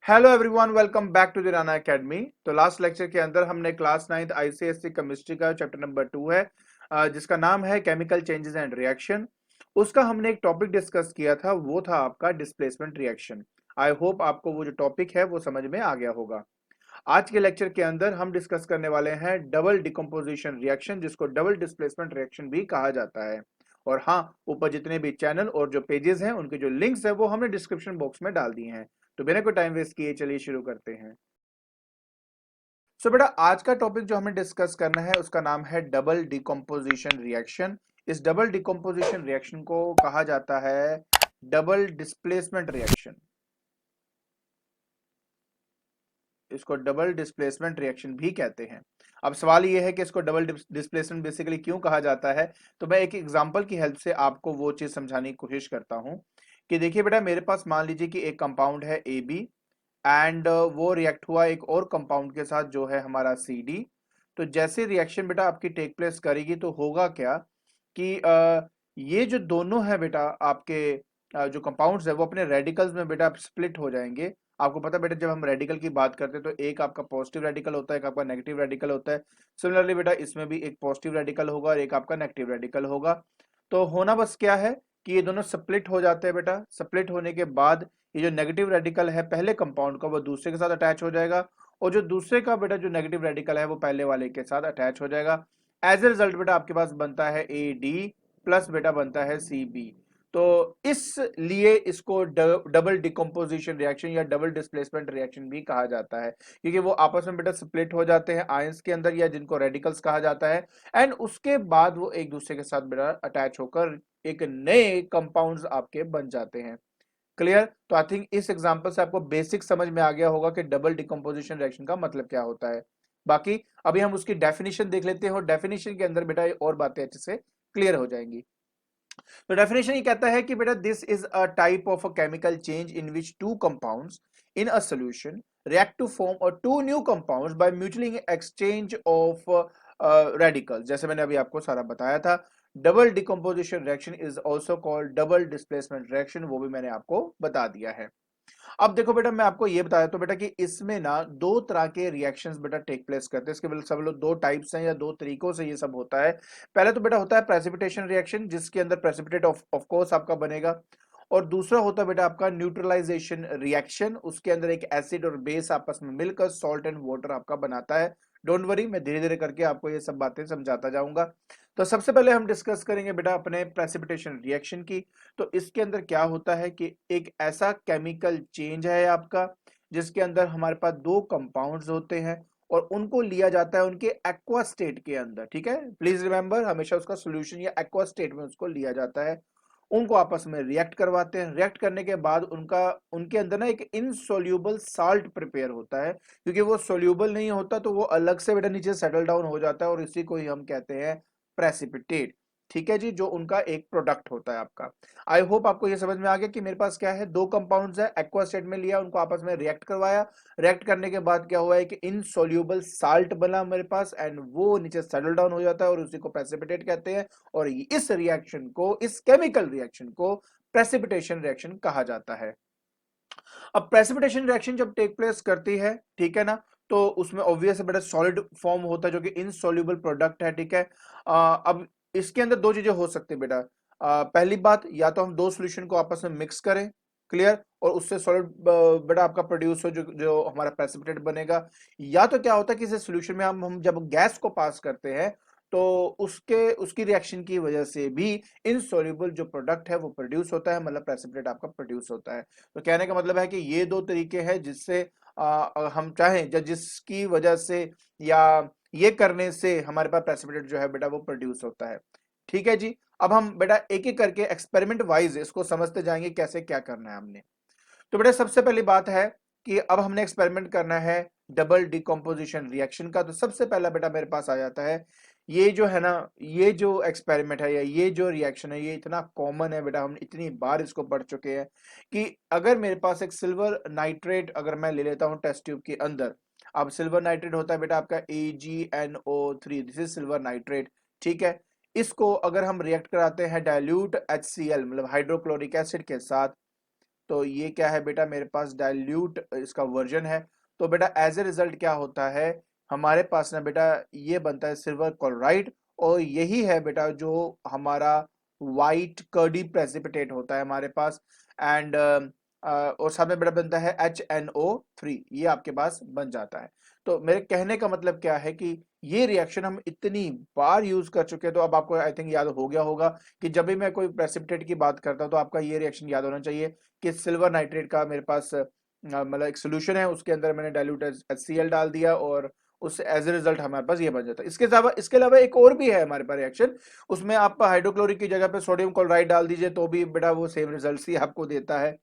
Hello everyone, welcome back to the Rana Academy. तो last lecture के अंदर हमने क्लास 9th आईसीएससी केमिस्ट्री का चैप्टर नंबर 2 है, जिसका नाम है केमिकल चेंजेस एंड रिएक्शन। उसका हमने एक टॉपिक डिस्कस किया था, वो था आपका डिस्प्लेसमेंट रिएक्शन। आई होप आपको वो जो टॉपिक है वो समझ में आ गया होगा। आज के लेक्चर के अंदर हम डिस्कस करने वाले हैं डबल डिकम्पोजिशन रिएक्शन, जिसको डबल डिस्प्लेसमेंट रिएक्शन भी कहा जाता है। और हाँ, ऊपर जितने भी चैनल और जो पेजेस हैं उनके जो लिंक्स है वो हमने डिस्क्रिप्शन बॉक्स में डाल दिए हैं। तो बिना कोई टाइम वेस्ट किए चलिए शुरू करते हैं। सो बेटा, आज का टॉपिक जो हमें डिस्कस करना है उसका नाम है डबल डिकम्पोजिशन रिएक्शन। इस डबल डिकम्पोजिशन रिएक्शन को कहा जाता है डबल डिस्प्लेसमेंट रिएक्शन। इसको डबल डिस्प्लेसमेंट रिएक्शन भी कहते हैं। अब सवाल ये है कि इसको डबल डिस्प्लेसमेंट बेसिकली क्यों कहा जाता है। तो मैं एक एग्जांपल की हेल्प से आपको वो चीज समझाने की कोशिश करता हूं कि देखिए बेटा, मेरे पास मान लीजिए कि एक कंपाउंड है ए बी एंड वो रिएक्ट हुआ एक और कंपाउंड के साथ जो है हमारा सी डी। तो जैसे रिएक्शन बेटा आपकी टेक प्लेस करेगी तो होगा क्या कि ये जो दोनों है बेटा आपके जो कंपाउंड्स है वो अपने रेडिकल्स में बेटा स्प्लिट हो जाएंगे। आपको पता है बेटा, जब हम रेडिकल की बात करते हैं तो एक आपका पॉजिटिव रेडिकल होता है, एक आपका नेगेटिव रेडिकल होता है। सिमिलरली बेटा इसमें भी एक पॉजिटिव रेडिकल होगा और एक आपका नेगेटिव रेडिकल होगा। तो होना बस क्या है कि ये दोनों स्प्लिट हो जाते हैं बेटा। स्प्लिट होने के बाद ये जो नेगेटिव रेडिकल है पहले कंपाउंड का वो दूसरे के साथ अटैच हो जाएगा, और जो दूसरे का बेटा जो नेगेटिव रेडिकल है वो पहले वाले के साथ अटैच हो जाएगा। एज ए रिजल्ट बेटा आपके पास बनता है ए डी प्लस बेटा बनता है सी बी। तो इसलिए इसको डबल डिकम्पोजिशन रिएक्शन या डबल डिस्प्लेसमेंट रिएक्शन भी कहा जाता है, क्योंकि वो आपस में बेटा स्प्लिट हो जाते हैं आयंस के अंदर, या जिनको रेडिकल्स कहा जाता है। एंड उसके बाद वो एक दूसरे के साथ बेटा अटैच होकर एक नए कंपाउंड्स आपके बन जाते हैं। क्लियर? तो आई थिंक इस एग्जांपल से आपको बेसिक समझ में आ गया होगा कि डबल डिकम्पोजिशन रिएक्शन का मतलब क्या होता है। बाकी अभी हम उसकी डेफिनेशन देख लेते हैं, और डेफिनेशन के अंदर बेटा ये और बातें अच्छे से क्लियर हो जाएंगी। तो डेफिनेशन ये कहता है कि बेटा this is a type of a chemical change in which two compounds in a solution react to form or two new compounds by mutual exchange of radicals। जैसे मैंने अभी आपको सारा बताया था, double decomposition reaction is also called double displacement reaction, वो भी मैंने आपको बता दिया है। अब देखो बेटा, मैं आपको ये बताया तो बेटा कि इसमें ना दो तरह के रिएक्शंस बेटा टेक प्लेस करते हैं। इसके सब लोग दो टाइप्स हैं या दो तरीकों से ये सब होता है। पहले तो बेटा होता है प्रेसिपिटेशन रिएक्शन, जिसके अंदर प्रेसिपिटेट ऑफ कोर्स आपका बनेगा। और दूसरा होता है बेटा आपका न्यूट्रलाइजेशन रिएक्शन, उसके अंदर एक एसिड और बेस आपस में मिलकर सॉल्ट एंड वाटर आपका बनाता है। डोंट वरी, मैं धीरे धीरे करके आपको ये सब बातें समझाता जाऊंगा। तो सबसे पहले हम डिस्कस करेंगे बेटा अपने प्रेसिपिटेशन रिएक्शन की। तो इसके अंदर क्या होता है कि एक ऐसा केमिकल चेंज है आपका, जिसके अंदर हमारे पास दो कंपाउंड्स होते हैं और उनको लिया जाता है उनके एक्वा स्टेट के अंदर। ठीक है, प्लीज रिमेंबर, हमेशा उसका सॉल्यूशन या एक्वा स्टेट में उसको लिया जाता है। उनको आपस में रिएक्ट करवाते हैं। रिएक्ट करने के बाद उनका उनके अंदर ना एक इनसोल्यूबल साल्ट प्रिपेयर होता है, क्योंकि वो सोल्यूबल नहीं होता तो वो अलग से बेटा नीचे सेटल डाउन हो जाता है, और इसी को ही हम कहते हैं प्रेसिपिटेट। ठीक है जी, जो उनका एक प्रोडक्ट होता है आपका। आई होप आपको ये समझ में आ गया कि मेरे पास क्या है, दो कंपाउंड्स है, एक्वा स्टेट में लिया, उनको आपस में रिएक्ट करवाया। रिएक्ट करने के बाद क्या हुआ है कि इनसोल्यूबल साल्ट बना मेरे पास, एंड वो नीचे सेटल डाउन हो जाता है और उसी को प्रेसिपिटेट कहते हैं। और इस रिएक्शन को, इस केमिकल रिएक्शन को प्रेसिपिटेशन रिएक्शन कहा जाता है। अब प्रेसिपिटेशन रिएक्शन जब टेक प्लेस करती है, ठीक है ना, तो उसमें ऑब्वियस बेटा सॉलिड फॉर्म होता है जो कि इनसॉल्युबल प्रोडक्ट है। ठीक है, अब इसके अंदर दो चीजें हो सकती है बेटा। पहली बात, या तो हम दो सॉल्यूशन को आपस में मिक्स करें, क्लियर, और उससे सॉलिड बेटा आपका प्रोड्यूस हो जो जो हमारा प्रेसिपिटेट बनेगा। या तो क्या होता है कि इस सॉल्यूशन में हम जब गैस को पास करते हैं तो उसके उसकी रिएक्शन की वजह से भी इनसॉल्युबल जो प्रोडक्ट है वो प्रोड्यूस होता है, मतलब प्रेसिपिटेट आपका प्रोड्यूस होता है। तो कहने का मतलब है कि ये दो तरीके हैं जिससे हम चाहें जिसकी वजह से या ये करने से हमारे पास प्रेसिपिटेट जो है बेटा वो प्रोड्यूस होता है। ठीक है जी, अब हम बेटा एक एक करके एक्सपेरिमेंट वाइज इसको समझते जाएंगे कैसे क्या करना है हमने। तो बेटा सबसे पहली बात है कि अब हमने एक्सपेरिमेंट करना है डबल डिकम्पोजिशन रिएक्शन का। तो सबसे पहला बेटा मेरे पास आ जाता है, ये जो है ना, ये जो एक्सपेरिमेंट है या ये जो रिएक्शन है ये इतना कॉमन है बेटा, हम इतनी बार इसको पढ़ चुके हैं कि अगर मेरे पास एक सिल्वर नाइट्रेट अगर मैं ले लेता हूं टेस्ट ट्यूब के अंदर। अब सिल्वर नाइट्रेट होता है बेटा आपका AgNO3, this is silver nitrate. ठीक है, इसको अगर हम रिएक्ट कराते हैं डाइल्यूट HCl मतलब हाइड्रोक्लोरिक एसिड के साथ, तो ये क्या है बेटा, मेरे पास डाइल्यूट इसका वर्जन है। तो बेटा एज ए रिजल्ट क्या होता है हमारे पास ना बेटा, ये बनता है सिल्वर क्लोराइड, और यही है बेटा जो हमारा वाइट कर्डी प्रेसिपिटेट होता है हमारे पास। एंड और साथ में बेटा बनता है HNO3, ये आपके पास बन जाता है। तो मेरे कहने का मतलब क्या है कि ये रिएक्शन हम इतनी बार यूज कर चुके हैं, तो अब आपको आई थिंक याद हो गया होगा कि जब भी मैं कोई प्रेसिपिटेट की बात करता हूं तो आपका ये रिएक्शन याद होना चाहिए कि सिल्वर नाइट्रेट का मेरे पास मतलब एक सोल्यूशन है, उसके अंदर मैंने डाइल्यूट HCl डाल दिया और उस एज ए रिजल्ट हमारे पास ये बन जाता है। इसके अलावा एक और भी है हमारे पास रिएक्शन, उसमें आप हाइड्रोक्लोरिक की जगह पे सोडियम क्लोराइड डाल दीजिए तो भी बेटा वो सेम रिजल्ट ही आपको देता है।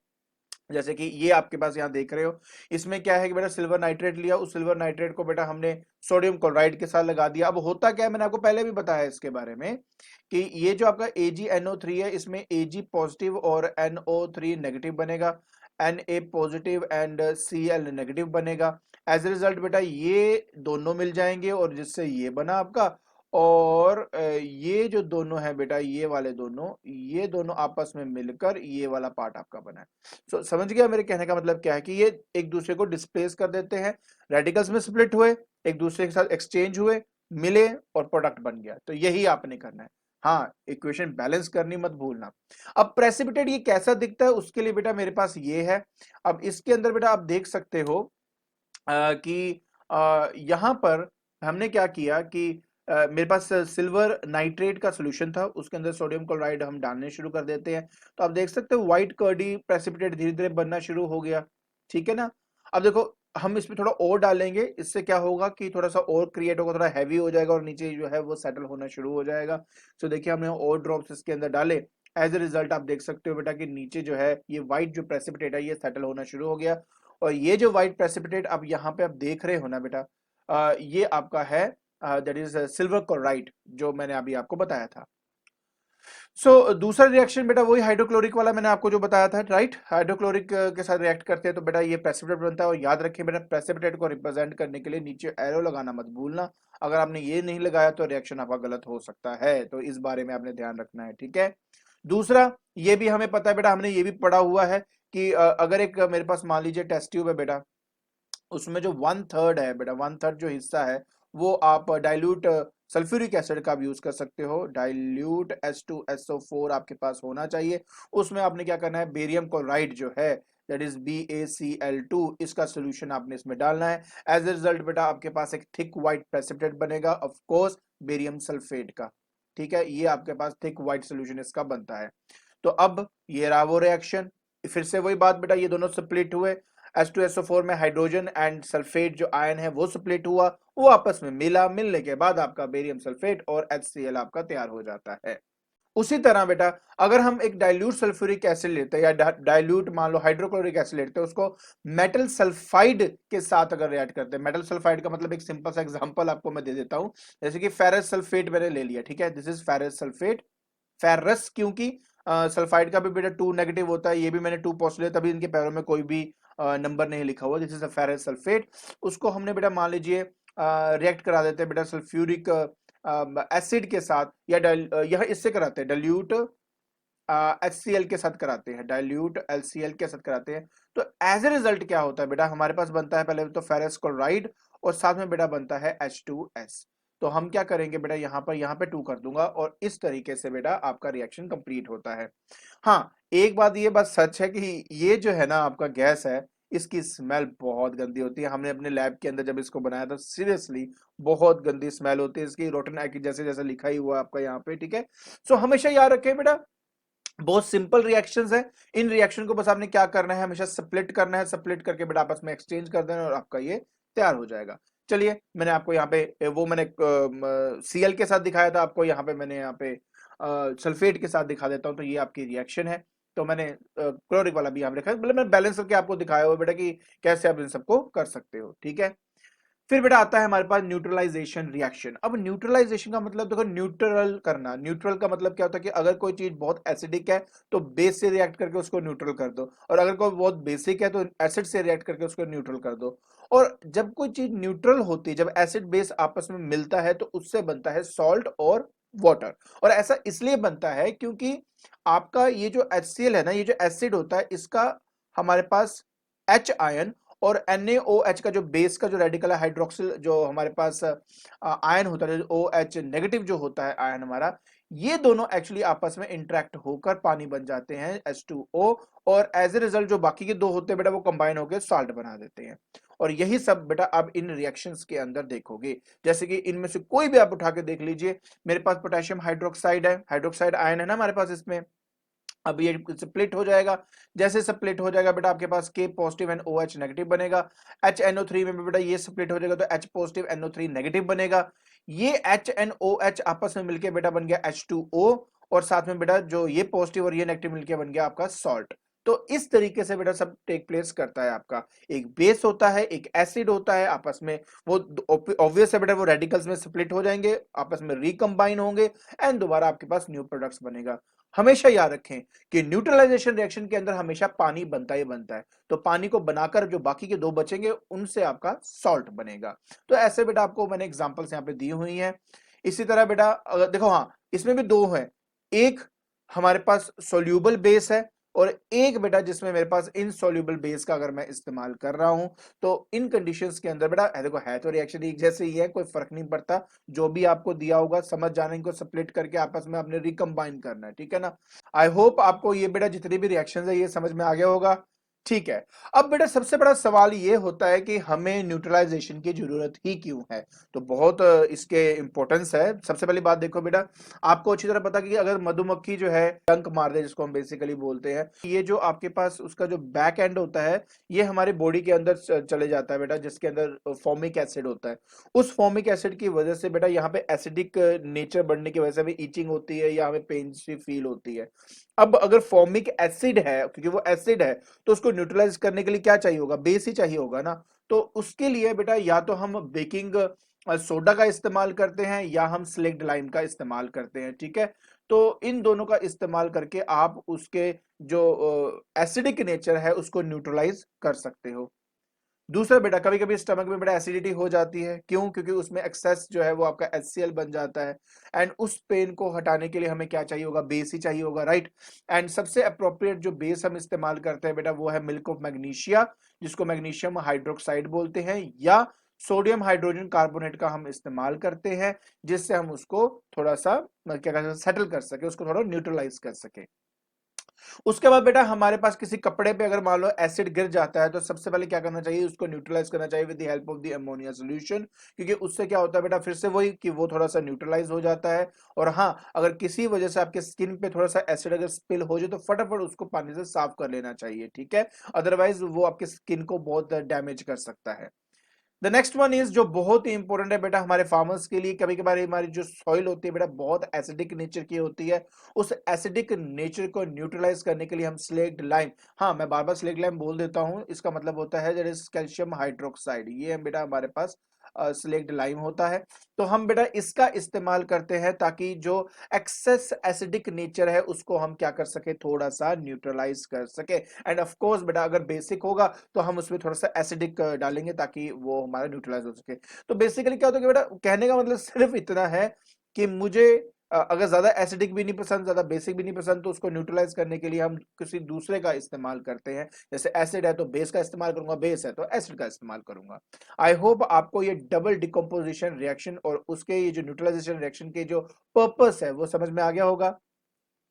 जैसे कि ये आपके पास यहाँ देख रहे हो, इसमें क्या है कि बेटा सिल्वर नाइट्रेट लिया, उस सिल्वर नाइट्रेट को बेटा हमने सोडियम क्लोराइड के साथ लगा दिया। अब होता क्या है, मैंने आपको पहले भी बताया इसके बारे में कि ये जो आपका AgNO3 है, इसमें Ag पॉजिटिव और NO3 नेगेटिव बनेगा, Na positive and Cl negative बनेगा। एज ए रिजल्ट बेटा ये दोनों मिल जाएंगे और जिससे ये बना आपका, और ये जो दोनों है बेटा, ये दोनों आपस में मिलकर ये वाला पार्ट आपका बना है। समझ गया मेरे कहने का मतलब क्या है कि ये एक दूसरे को डिस्प्लेस कर देते हैं, रेडिकल्स में स्प्लिट हुए, एक दूसरे के साथ एक्सचेंज हुए, मिले और प्रोडक्ट बन गया। तो यही आपने करना है। हाँ, इक्वेशन बैलेंस करनी मत भूलना। अब प्रेसिपिटेट ये कैसा दिखता है उसके लिए बेटा मेरे पास ये है। अब इसके अंदर बेटा आप देख सकते हो कि यहां पर हमने क्या किया कि मेरे पास सिल्वर नाइट्रेट का सॉल्यूशन था, उसके अंदर सोडियम क्लोराइड हम डालने शुरू कर देते हैं। तो आप देख सकते हो व्हाइट कर्डी प्रेसिपिटेट धीरे धीरे बनना शुरू हो गया, ठीक है ना। अब देखो हम इसमें थोड़ा और डालेंगे, इससे क्या होगा कि थोड़ा सा और क्रिएट होगा, थोड़ा हैवी हो जाएगा और नीचे जो है वो सेटल होना शुरू हो जाएगा। तो देखिए हमने और ड्रॉप्स इसके अंदर डाले, एज ए रिजल्ट आप देख सकते हो बेटा कि नीचे जो है ये व्हाइट जो प्रेसिपिटेट है ये सेटल होना शुरू हो गया। और ये जो व्हाइट प्रेसिपिटेट अब यहाँ पे आप देख रहे हो ना बेटा, ये आपका है दैट इज सिल्वर क्लोराइड, जो मैंने अभी आपको बताया था। दूसरा रिएक्शन बेटा वही हाइड्रोक्लोरिक वाला मैंने आपको जो बताया था, राइट। हाइड्रोक्लोरिक के साथ रिएक्ट करते हैं तो बेटा ये प्रेसिपिटेट बनता है। और याद रखिए बेटा प्रेसिपिटेट को रिप्रेजेंट करने के लिए नीचे एरो लगाना मत भूलना, अगर आपने ये नहीं लगाया तो रिएक्शन आपका गलत हो सकता है, तो इस बारे में आपने ध्यान रखना है, ठीक है। दूसरा, ये भी हमें पता है बेटा, हमने ये भी पढ़ा हुआ है कि अगर एक मेरे पास मान लीजिए टेस्ट ट्यूब है बेटा, उसमें जो 1/3 है बेटा, 1/3 जो हिस्सा है वो आप डाइल्यूट सल्फ्यूरिक एसिड का भी यूज कर सकते हो। डाइल्यूट H2SO4 आपके पास होना चाहिए। उसमें आपने क्या करना है, बेरियम क्लोराइड जो है दैट इज BaCl2, इसका सोल्यूशन आपने इसमें डालना है। एज ए रिजल्ट बेटा आपके पास एक थिक व्हाइट प्रेसिपिटेट बनेगा, ऑफ कोर्स बेरियम सल्फेट का, ठीक है। ये आपके पास थिक व्हाइट सोल्यूशन इसका बनता है। तो अब ये रहा वो रिएक्शन, फिर से वही बात बेटा, ये दोनों स्प्लिट हुए, H2SO4 में हाइड्रोजन एंड सल्फेट जो आयन है वो स्प्लिट हुआ, वो आपस में मिला, मिलने के बाद आपका बेरियम सल्फेट और HCl आपका तैयार हो जाता है। उसी तरह बेटा अगर हम एक डाइल्यूट सल्फ्यूरिक एसिड लेते हैं या डाइल्यूट मान लो हाइड्रोक्लोरिक एसिड लेते हैं, उसको मेटल सल्फाइड के साथ अगर रिएक्ट करते हैं, मेटल सल्फाइड का मतलब एक सिंपल सा एग्जांपल आपको मैं दे देता हूं, जैसे कि फेरस सल्फेट मैंने ले लिया, ठीक है, this is ferrous sulphate. Ferrous क्योंकि सल्फाइड का भी बेटा 2 नेगेटिव होता है, ये भी मैंने 2 पॉजिटिव लिया, तभी इनके पैरों में कोई भी नंबर नहीं लिखा हुआ, this is a ferrous sulphate. उसको हमने बेटा मान लीजिए रिएक्ट करा देते हैं बेटा सल्फ्यूरिक एसिड के साथ, या यह इससे कराते हैं डाइल्यूट HCl के साथ कराते हैं, डाइल्यूट LCl के साथ कराते हैं। तो एज ए रिजल्ट क्या होता है बेटा, हमारे पास बनता है पहले तो फेरस क्लोराइड और साथ में बेटा बनता है H2S। तो हम क्या करेंगे बेटा, यहाँ पे 2 कर दूंगा और इस तरीके से बेटा आपका रिएक्शन कंप्लीट होता है। हाँ, एक बात ये बात सच है कि ये जो है ना आपका गैस है, इसकी स्मेल बहुत गंदी होती है। हमने अपने लैब के अंदर जब इसको बनाया था, सीरियसली बहुत गंदी स्मेल होती है इसकी, रोटन एसिड जैसे जैसे लिखा ही हुआ आपका यहाँ पे, ठीक है। हमेशा याद रखें बेटा, बहुत सिंपल रिएक्शंस है, इन रिएक्शन को बस आपने क्या करना है, हमेशा स्प्लिट करना है, स्प्लिट करके बेटा आपस में एक्सचेंज कर देना और आपका ये तैयार हो जाएगा। चलिए मैंने आपको यहाँ पे वो मैंने Cl के साथ दिखाया था, आपको यहाँ पे मैंने यहाँ पे सल्फेट के साथ दिखा देता हूँ। तो ये आपकी रिएक्शन है, तो मैंने क्लोरिक वाला भी यहाँ पे लिखा है, मतलब मैंने बैलेंस करके आपको दिखाया हुआ बेटा कि कैसे आप इन सबको कर सकते हो, ठीक है। फिर बेटा आता है हमारे पास न्यूट्रलाइजेशन रिएक्शन। अब न्यूट्रलाइजेशन का मतलब देखो, न्यूट्रल करना, न्यूट्रल का मतलब क्या होता है कि अगर कोई चीज बहुत एसिडिक है तो बेस से रिएक्ट करके उसको न्यूट्रल कर दो, और अगर कोई बहुत बेसिक है तो एसिड से रिएक्ट करके उसको न्यूट्रल कर दो। और जब कोई चीज न्यूट्रल होती है, जब एसिड बेस आपस में मिलता है तो उससे बनता है सॉल्ट और वाटर। और ऐसा इसलिए बनता है क्योंकि आपका ये जो HCl है ना, ये जो एसिड होता है, इसका हमारे पास H आयन और NaOH का जो बेस का जो रेडिकल है, हाइड्रोक्सिल जो हमारे पास आयन होता है, OH नेगेटिव जो होता है आयन हमारा, ये दोनों एक्चुअली आपस में इंटरेक्ट होकर पानी बन जाते हैं H2O, और एज ए रिजल्ट जो बाकी के दो होते हैं बेटा वो कंबाइन होकर सॉल्ट बना देते हैं। और यही सब बेटा आप इन रिएक्शंस के अंदर देखोगे। जैसे कि इनमें से कोई भी आप उठा के देख लीजिए, मेरे पास पोटेशियम हाइड्रोक्साइड है, हाइड्रोक्साइड आयन है ना हमारे पास इसमें। अब ये स्प्लिट हो जाएगा, जैसे स्प्लिट हो जाएगा बेटा आपके पास K positive and OH negative बनेगा। HNO3 में भी बेटा ये स्प्लिट हो जाएगा तो H पॉजिटिव NO3 नेगेटिव बनेगा। ये H and OH आपस में मिलके बेटा बन गया H2O, और साथ में बेटा जो ये पॉजिटिव और ये नेगेटिव मिलके बन गया आपका सॉल्ट। तो इस तरीके से बेटा सब टेक प्लेस करता है आपका। एक बेस होता है, एक एसिड होता है, आपस में वो ऑब्वियस है बेटा वो रेडिकल्स में स्प्लिट हो जाएंगे, आपस में रिकंबाइन होंगे एंड दोबारा आपके पास न्यू प्रोडक्ट्स बनेगा। हमेशा याद रखें कि न्यूट्रलाइजेशन रिएक्शन के अंदर हमेशा पानी बनता ही बनता है, तो पानी को बनाकर जो बाकी के दो बचेंगे उनसे आपका सॉल्ट बनेगा। तो ऐसे बेटा आपको मैंने एग्जांपल्स यहाँ पे दी हुई हैं। इसी तरह बेटा अगर देखो, हाँ इसमें भी दो है, एक हमारे पास सोल्यूबल बेस है और एक बेटा जिसमें मेरे पास इनसोल्यूबल बेस का अगर मैं इस्तेमाल कर रहा हूं, तो इन कंडीशंस के अंदर बेटा देखो है तो रिएक्शन एक जैसे ही है, कोई फर्क नहीं पड़ता, जो भी आपको दिया होगा समझ जाने को स्प्लिट करके आपस में आपने रिकंबाइन करना है, ठीक है ना। आई होप आपको ये बेटा जितनी भी रिएक्शंस है ये समझ में आ गया होगा, ठीक है। अब बेटा सबसे बड़ा सवाल ये होता है कि हमें न्यूट्रलाइजेशन की जरूरत ही क्यों है। तो बहुत इसके इंपॉर्टेंस है। सबसे पहली बात देखो बेटा, आपको अच्छी तरह पता कि अगर मधुमक्खी जो है डंक मार दे, जिसको हम बेसिकली बोलते हैं, ये जो आपके पास उसका जो बैक एंड होता है ये हमारे बॉडी के अंदर चले जाता है बेटा, जिसके अंदर फॉर्मिक एसिड होता है। उस फॉर्मिक एसिड की वजह से बेटा यहाँ पे एसिडिक नेचर बढ़ने की वजह से भी ईचिंग होती है या हमें पेन सी फील होती है। अब अगर फॉर्मिक एसिड है, क्योंकि वो एसिड है, तो उसको न्यूट्रलाइज करने के लिए क्या चाहिए होगा, बेस ही चाहिए होगा ना। तो उसके लिए बेटा या तो हम बेकिंग सोडा का इस्तेमाल करते हैं या हम स्लेक्ट लाइम का इस्तेमाल करते हैं, ठीक है। तो इन दोनों का इस्तेमाल करके आप उसके जो एसिडिक नेचर है उसको न्यूट्रलाइज कर सकते हो। दूसरा बेटा कभी कभी स्टमक में बेटा एसिडिटी हो जाती है, क्यों, क्योंकि उसमें एक्सेस जो है वो आपका HCl बन जाता है, एंड उस पेन को हटाने के लिए हमें क्या चाहिए होगा, बेस ही चाहिए होगा, राइट। एंड सबसे अप्रोप्रिएट जो बेस हम इस्तेमाल करते हैं बेटा वो है मिल्क ऑफ मैग्नीशिया, जिसको मैग्नीशियम हाइड्रोक्साइड बोलते हैं, या सोडियम हाइड्रोजन कार्बोनेट का हम इस्तेमाल करते हैं, जिससे हम उसको थोड़ा सा क्या कहते हैं सेटल कर सके, उसको थोड़ा न्यूट्रलाइज कर सके। उसके बाद बेटा हमारे पास किसी कपड़े पे अगर मान लो एसिड गिर जाता है, तो सबसे पहले क्या करना चाहिए, उसको न्यूट्रलाइज करना चाहिए with the help of the ammonia solution, क्योंकि उससे क्या होता है बेटा फिर से वही कि वो थोड़ा सा न्यूट्रलाइज हो जाता है। और हाँ, अगर किसी वजह से आपके स्किन पे थोड़ा सा एसिड अगर स्पिल हो जाए तो फटाफट उसको पानी से साफ कर लेना चाहिए, ठीक है, अदरवाइज वो आपके स्किन को बहुत डैमेज कर सकता है। द नेक्स्ट वन इज जो बहुत ही इंपॉर्टेंट है बेटा हमारे फार्मर्स के लिए, कभी कभार हमारी जो सॉइल होती है बेटा बहुत एसिडिक नेचर की होती है, उस एसिडिक नेचर को न्यूट्रलाइज करने के लिए हम स्लेक्ट लाइम, हाँ मैं बार बार स्लेक्ट लाइम बोल देता हूँ, इसका मतलब होता है दैट इज कैल्शियम हाइड्रोक्साइड, ये बेटा हमारे पास स्लेक्ट लाइम होता है। तो हम बेटा इसका इस्तेमाल करते हैं ताकि जो एक्सेस एसिडिक नेचर है उसको हम क्या कर सके, थोड़ा सा न्यूट्रलाइज कर सके। एंड ऑफ कोर्स बेटा अगर बेसिक होगा तो हम उसमें थोड़ा सा एसिडिक डालेंगे ताकि वो हमारा न्यूट्रलाइज हो सके। तो बेसिकली क्या होता है कि बेटा कहने का मतलब सिर्फ इतना है कि मुझे अगर ज्यादा एसिडिक भी नहीं पसंद, ज्यादा बेसिक भी नहीं पसंद, तो उसको न्यूट्रलाइज करने के लिए हम किसी दूसरे का इस्तेमाल करते हैं। जैसे एसिड है तो बेस का इस्तेमाल करूंगा, बेस है तो एसिड का इस्तेमाल करूंगा। आई होप आपको ये डबल डिकम्पोजिशन रिएक्शन और उसके ये जो न्यूट्रलाइजेशन रिएक्शन के जो पर्पस है वो समझ में आ गया होगा,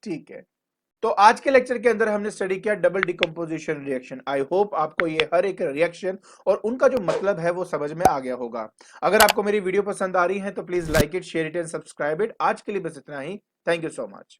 ठीक है। तो आज के लेक्चर के अंदर हमने स्टडी किया double decomposition reaction. I hope आपको ये हर एक रिएक्शन और उनका जो मतलब है वो समझ में आ गया होगा। अगर आपको मेरी वीडियो पसंद आ रही है तो please like it, share it and subscribe it. आज के लिए बस इतना ही। Thank you so much.